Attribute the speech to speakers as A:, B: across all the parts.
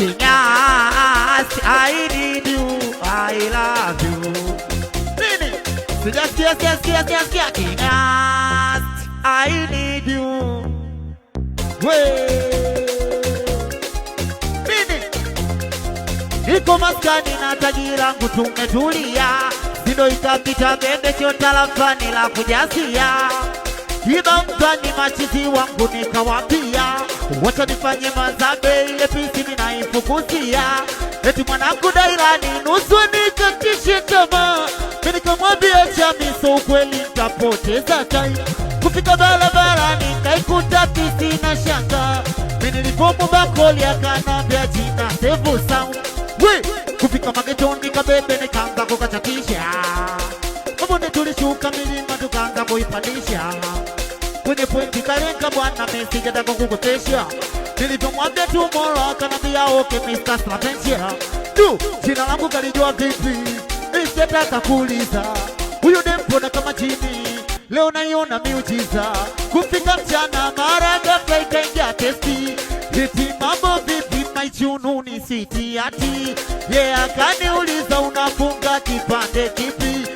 A: Kinyas, I need you, I love you. Nini? Sijasikia Kinyas, I need you. Nini? Niko maskani na taji langu tumetulia, sindo itapita bebe chota la fani la kujasia. Kiba mtani machizi wangu nikawambia, wacha nifanye mazabe ile pisi minaifukusia. Eti mwanangu dairani nusu nikatishe tamaa, nikamwambia chamiso ukweli nitapoteza time. Kufika barabarani nikaikuta pisi na shanga, nilipomu bakoli akanambia jina Sevu Sound. Kufika magetoni nikabebe nikaanza kukatakisha, mabonde tulishuka milima tukaanza kuipandisha. Kwenye pointi kalenga bwana Messi jataka kukutesha, nilipomwambia tomorrow akanambia okay Mr. Slaventia. Jina langu kalijua vipi? Nisitaka kuuliza. Huyo dempo na kama jini, leo naiona miujiza. Kufika mchana mara ghafla ikaingia testi, eti mambo vipi maichununi siti ati. Akaniuliza unafunga kipande kipi?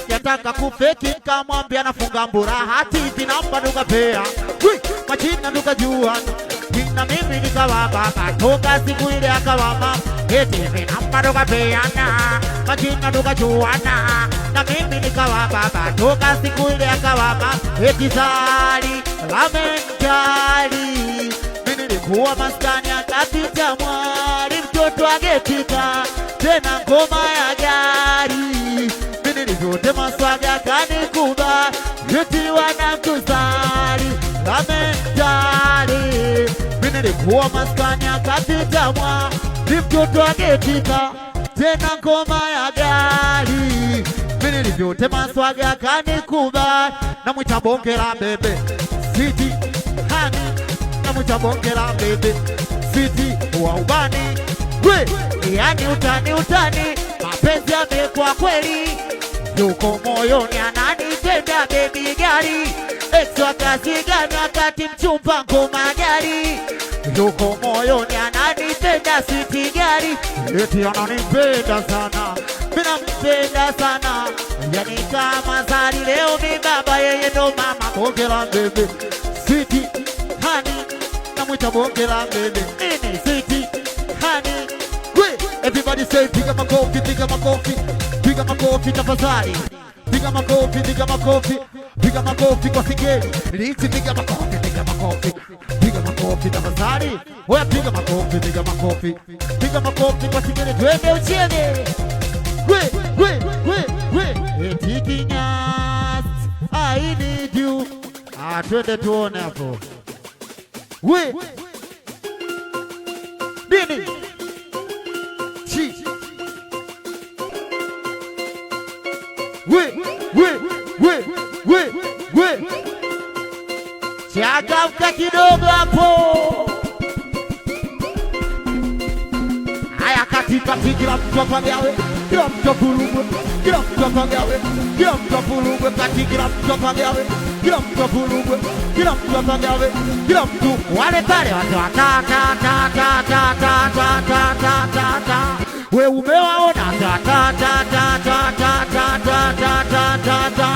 A: Nataka kufeki nikamwambia nafunga mbura hati vinamba nukapea. Majina nukajua, na mimi nikawa baba toka siku ile akawa mama. Eti vinamba nukapeana, majina nukajuana, na mimi nikawa baba toka siku ile akawa mama. Eti Zari, Lamentari, mimi nilikuwa maskani akapita mwari, mtoto agetika tena ngoma ya gari. Nilivyote maswaga kanikuba, eti wanakuzari Lamentari. Mimi nilikuwa maskani akapita mwa, mtoto agetika tena ngoma ya gari. Mimi nilivyote maswaga kanikuba, namwita bonge la bebe Sweety Honey, namwita bonge la bebe Sweety wa ubani. Yani utani mapenzi yamekuwa kweli, yuko moyoni ananipenda baby gari. Extra kasi gani wakati mchumba ngoma gari, yuko moyoni ananipenda sweet gari. Eti ananipenda sana, mina mpenda sana, yani kama Zari leo mi baba yeye ndo mama. Bonge la bebe Sweety Honey, namwita bonge la bebe nini Sweety Honey. Everybody say piga makofi, piga makofi, piga makofi tafadhali. Piga makofi, piga makofi, piga makofi kwa sigeli. Liti piga makofi, piga makofi, piga makofi tafadhali. Wewe piga makofi, piga makofi, piga makofi kwa sigeli. Twende ucheze. Eti Kinyas, I need you. Twende tuone hapo. Nini? Changamka kidogo hapo. Haya katika kila mtu apagawe, kila mtu apurugwe, kila mtu apagawe, kila mtu apurugwe, katika mtu apagawe, kila mtu apurugwe, kila mtu apagawe, kila mtu wale pale watu ta ta ta ta ta ta ta ta ta ta ta. We umewaona ta ta ta ta ta ta ta ta ta ta ta.